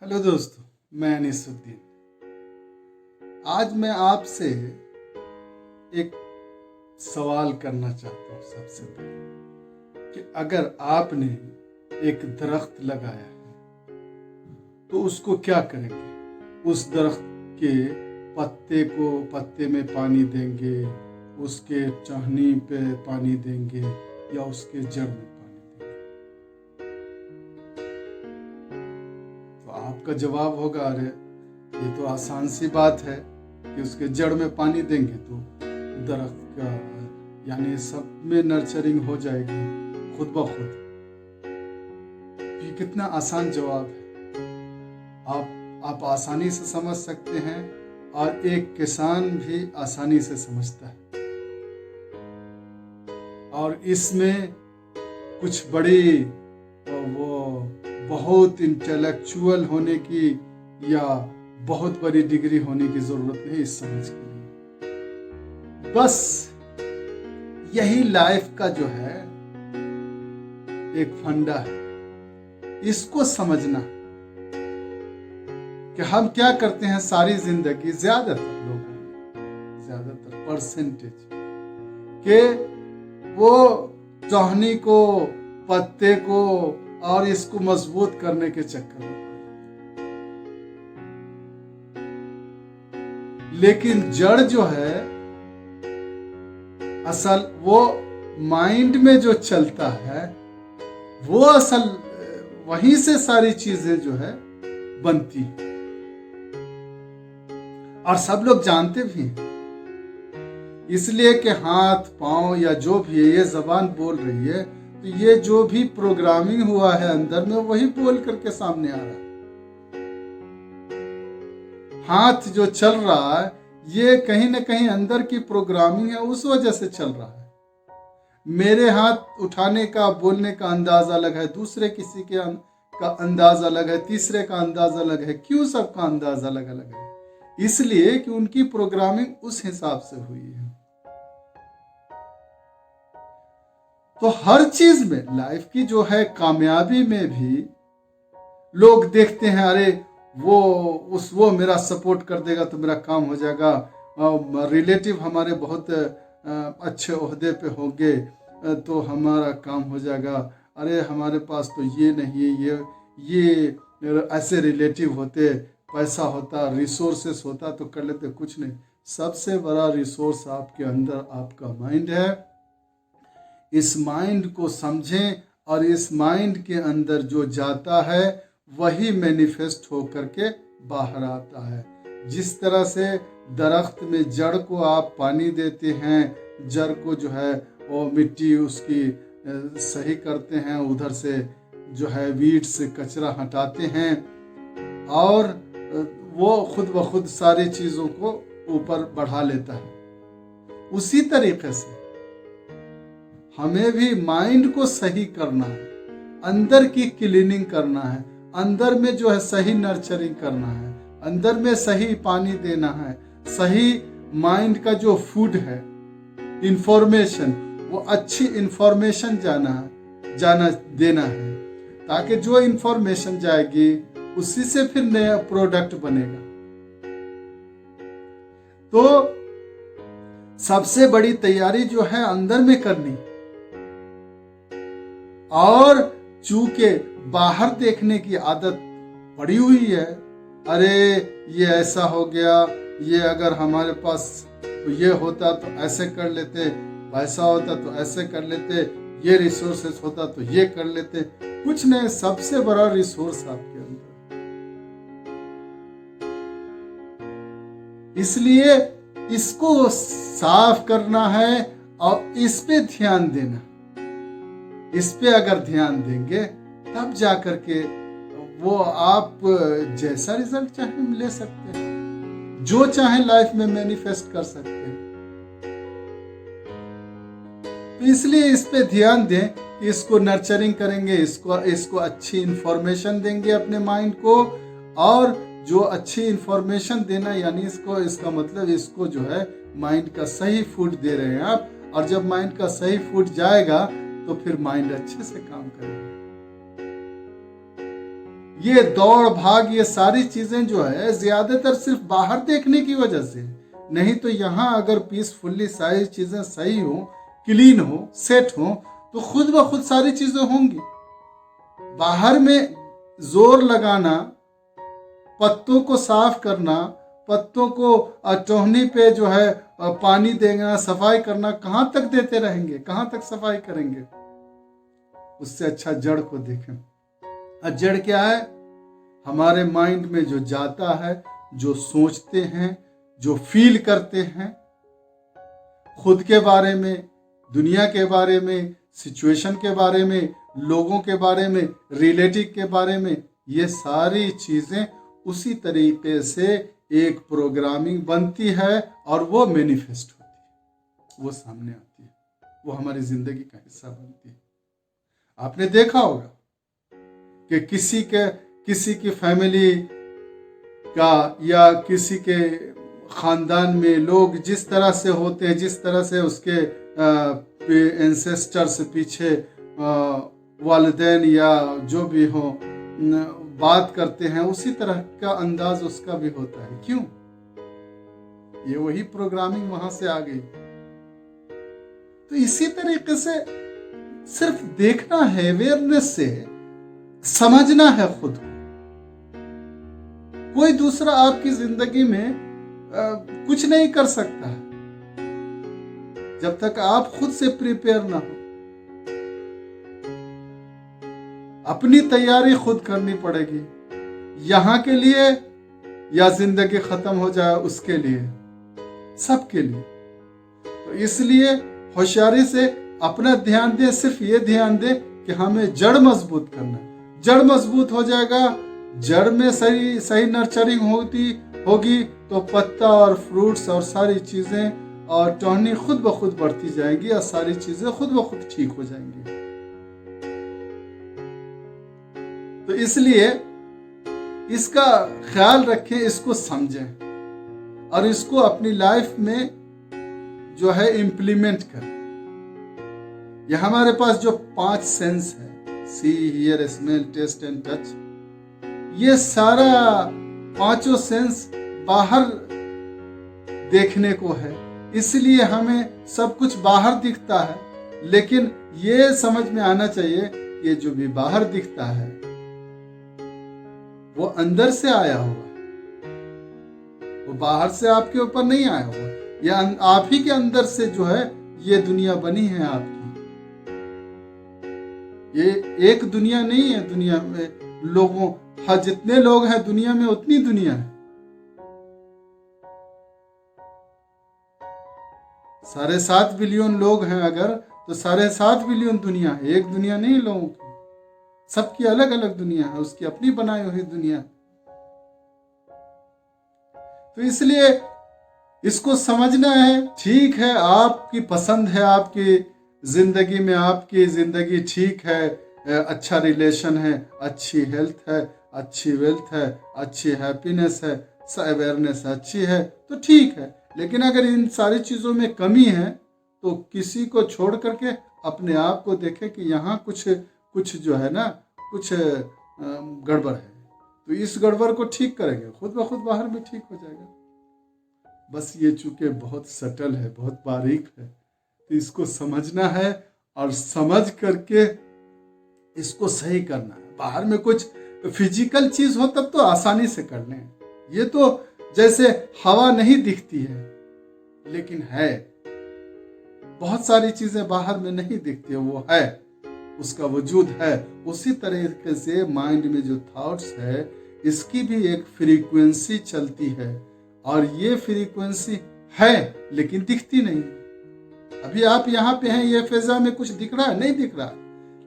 Hello दोस्तों, मैं अनीसुद्दीन। आज मैं आपसे एक सवाल करना चाहता हूँ। सबसे पहले कि अगर आपने एक दरख्त लगाया है तो उसको क्या करेंगे? उस दरख्त के पत्ते में पानी देंगे, उसके टहनी पे पानी देंगे या उसके जड़ में पानी देंगे? तो आपका जवाब होगा, अरे ये तो आसान सी बात है कि उसके जड़ में पानी देंगे तो दरख्त का यानी सब में नर्चरिंग हो जाएगी खुद ब खुद। ये कितना आसान जवाब है। आप आसानी से समझ सकते हैं और एक किसान भी आसानी से समझता है। और इसमें कुछ बड़ी वो बहुत इंटेलेक्चुअल होने की या बहुत बड़ी डिग्री होने की जरूरत नहीं इस समझ के लिए। बस यही लाइफ का जो है एक फंडा है, इसको समझना कि हम क्या करते हैं सारी जिंदगी, ज्यादातर लोगों में, ज्यादातर परसेंटेज के वो टहनी को, पत्ते को और इसको मजबूत करने के चक्कर में। लेकिन जड़ जो है असल वो माइंड में जो चलता है वो असल वहीं से सारी चीजें जो है बनती है। और सब लोग जानते भी हैं, इसलिए कि हाथ पांव या जो भी है ये जबान बोल रही है तो ये जो भी प्रोग्रामिंग हुआ है अंदर में वही बोल करके सामने आ रहा है। हाथ जो चल रहा है ये कहीं ना कहीं अंदर की प्रोग्रामिंग है, उस वजह से चल रहा है। मेरे हाथ उठाने का, बोलने का अंदाज अलग है, दूसरे किसी के का अंदाज अलग है, तीसरे का अंदाज अलग है। क्यों सबका अंदाज अलग अलग है? इसलिए कि उनकी प्रोग्रामिंग उस हिसाब से हुई है। तो हर चीज में, लाइफ की जो है कामयाबी में भी लोग देखते हैं, अरे वो मेरा सपोर्ट कर देगा तो मेरा काम हो जाएगा, रिलेटिव हमारे बहुत अच्छे ओहदे पे होंगे तो हमारा काम हो जाएगा, अरे हमारे पास तो ये नहीं है, ये ऐसे रिलेटिव होते, पैसा होता, रिसोर्सेस होता तो कर लेते। कुछ नहीं। सबसे बड़ा रिसोर्स आपके अंदर आपका माइंड है। इस माइंड को समझें और इस माइंड के अंदर जो जाता है वही मैनिफेस्ट होकर के बाहर आता है। जिस तरह से दरख्त में जड़ को आप पानी देते हैं, जड़ को जो है वो मिट्टी उसकी सही करते हैं, उधर से जो है वीड्स से कचरा हटाते हैं और वो खुद ब खुद सारी चीज़ों को ऊपर बढ़ा लेता है। उसी तरीके से हमें भी माइंड को सही करना है, अंदर की क्लीनिंग करना है, अंदर में जो है सही नर्चरिंग करना है, अंदर में सही पानी देना है, सही माइंड का जो फूड है, इंफॉर्मेशन, वो अच्छी इंफॉर्मेशन जाना देना है, ताकि जो इंफॉर्मेशन जाएगी उसी से फिर नया प्रोडक्ट बनेगा। तो सबसे बड़ी तैयारी जो है अंदर में करनी। और चूंकि बाहर देखने की आदत पड़ी हुई है, अरे ये ऐसा हो गया, ये अगर हमारे पास तो ये होता तो ऐसे कर लेते, वैसा होता तो ऐसे कर लेते, ये रिसोर्सेस होता तो ये कर लेते। कुछ नहीं, सबसे बड़ा रिसोर्स आपके अंदर। इसलिए इसको साफ करना है और इस पे ध्यान देना। इस पे अगर ध्यान देंगे तब जाकर के वो आप जैसा रिजल्ट चाहे ले सकते हैं, जो चाहे लाइफ में मैनिफेस्ट कर सकते हैं। तो इसलिए इस पे ध्यान दें कि इसको नर्चरिंग करेंगे, इसको अच्छी इंफॉर्मेशन देंगे अपने माइंड को। और जो अच्छी इंफॉर्मेशन देना यानी इसका मतलब इसको जो है माइंड का सही फूड दे रहे हैं आप। और जब माइंड का सही फूड जाएगा तो फिर माइंड अच्छे से काम करेगा। ये दौड़ भाग, ये सारी चीजें जो है ज्यादातर सिर्फ बाहर देखने की वजह से, नहीं तो यहाँ अगर पीसफुल्ली सारी चीजें सही हो, क्लीन हो, सेट हो, तो खुद ब खुद सारी चीजें होंगी। बाहर में जोर लगाना, पत्तों को साफ करना, पत्तों को टहनी पे जो है पानी देना, सफाई करना, कहां तक देते रहेंगे, कहां तक सफाई करेंगे? उससे अच्छा जड़ को देखें। और जड़ क्या है? हमारे माइंड में जो जाता है, जो सोचते हैं, जो फील करते हैं, खुद के बारे में, दुनिया के बारे में, सिचुएशन के बारे में, लोगों के बारे में, रिलेटिव के बारे में, ये सारी चीजें उसी तरीके से एक प्रोग्रामिंग बनती है और वो मैनिफेस्ट होती है, वो सामने आती है, वो हमारी जिंदगी का हिस्सा बनती है। आपने देखा होगा कि किसी की फैमिली का या किसी के खानदान में लोग जिस तरह से होते हैं, जिस तरह से उसके एंसेस्टर्स पीछे वालिदैन या जो भी हो बात करते हैं, उसी तरह का अंदाज उसका भी होता है। क्यों? ये वही प्रोग्रामिंग वहां से आ गई। तो इसी तरीके से सिर्फ देखना है, अवेयरनेस से समझना है खुद को। कोई दूसरा आपकी जिंदगी में कुछ नहीं कर सकता है जब तक आप खुद से प्रिपेयर ना हो। अपनी तैयारी खुद करनी पड़ेगी, यहां के लिए या जिंदगी खत्म हो जाए उसके लिए, सबके लिए। तो इसलिए होशियारी से अपना ध्यान दे, सिर्फ ये ध्यान दे कि हमें जड़ मजबूत करना है। जड़ मजबूत हो जाएगा, जड़ में सही नर्चरिंग होगी तो पत्ता और फ्रूट्स और सारी चीजें और टहनी खुद ब खुद बढ़ती जाएंगी और सारी चीजें खुद ब खुद ठीक हो जाएंगी। तो इसलिए इसका ख्याल रखें, इसको समझें और इसको अपनी लाइफ में जो है इम्प्लीमेंट करें। ये हमारे पास जो 5 सेंस है, see, hear, smell, taste and touch, ये सारा 5 सेंस बाहर देखने को है, इसलिए हमें सब कुछ बाहर दिखता है। लेकिन ये समझ में आना चाहिए, ये जो भी बाहर दिखता है वो अंदर से आया हुआ है, वो बाहर से आपके ऊपर नहीं आया हुआ। ये आप ही के अंदर से जो है ये दुनिया बनी है आपकी। ये एक दुनिया नहीं है, दुनिया में लोगों, हाँ जितने लोग हैं दुनिया में उतनी दुनिया है। 7.5 बिलियन लोग हैं अगर, तो 7.5 बिलियन दुनिया है, एक दुनिया नहीं लोगों की। सबकी अलग अलग दुनिया है, उसकी अपनी बनाई हुई दुनिया। तो इसलिए इसको समझना है। ठीक है, आपकी पसंद है, आपकी जिंदगी में आपकी जिंदगी ठीक है, अच्छा रिलेशन है, अच्छी हेल्थ है, अच्छी वेल्थ है, अच्छी हैप्पीनेस है, अवेयरनेस अच्छी है, तो ठीक है। लेकिन अगर इन सारी चीज़ों में कमी है तो किसी को छोड़ करके अपने आप को देखें कि यहाँ कुछ जो है ना, कुछ गड़बड़ है। तो इस गड़बड़ को ठीक करेंगे, खुद ब खुद बाहर में ठीक हो जाएगा। बस ये चूंकि बहुत सटल है, बहुत बारीक है, तो इसको समझना है और समझ करके इसको सही करना है। बाहर में कुछ फिजिकल चीज हो तब तो आसानी से कर लें। ये तो जैसे हवा नहीं दिखती है लेकिन है, बहुत सारी चीजें बाहर में नहीं दिखती है, वो है, उसका वजूद है। उसी तरीके से माइंड में जो थॉट्स है, इसकी भी एक फ्रीक्वेंसी चलती है और ये फ्रीक्वेंसी है लेकिन दिखती नहीं। अभी आप यहाँ पे हैं, ये फिजा में कुछ दिख रहा है? नहीं दिख रहा,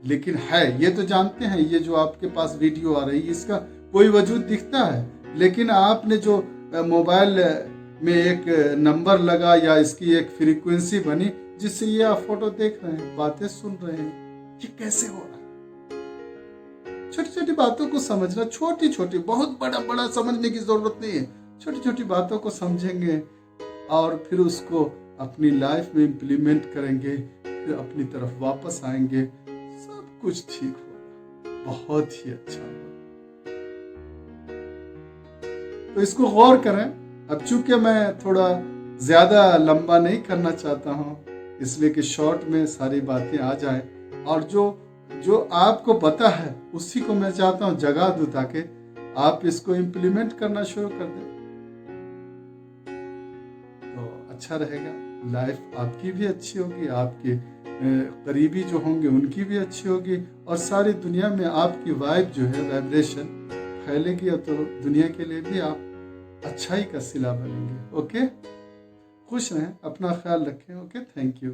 लेकिन है, ये तो जानते हैं। ये जो आपके पास वीडियो आ रही है, इसका कोई वजूद दिखता है, लेकिन आपने जो मोबाइल में एक नंबर लगा या इसकी एक फ्रीक्वेंसी बनी जिससे ये आप फोटो देख रहे हैं, बातें सुन रहे हैं, ये कैसे हो रहा है? छोटी छोटी बातों को समझना, छोटी छोटी, बहुत बड़ा समझने की जरूरत नहीं है। छोटी छोटी बातों को समझेंगे और फिर उसको अपनी लाइफ में इम्प्लीमेंट करेंगे, फिर अपनी तरफ वापस आएंगे, सब कुछ ठीक होगा, बहुत ही अच्छा होगा। तो इसको गौर करें। अब चूंकि मैं थोड़ा ज़्यादा लंबा नहीं करना चाहता हूँ, इसलिए कि शॉर्ट में सारी बातें आ जाएं, और जो जो आपको पता है उसी को मैं चाहता हूँ जगा दूँ, ताकि आप इसको इम्प्लीमेंट करना शुरू कर दें तो अच्छा रहेगा। लाइफ आपकी भी अच्छी होगी, आपके करीबी जो होंगे उनकी भी अच्छी होगी, और सारी दुनिया में आपकी वाइब जो है, वाइब्रेशन फैलेगी, तो दुनिया के लिए भी आप अच्छाई का सिला बनेंगे। ओके, खुश रहें, अपना ख्याल रखें। Okay, thank you.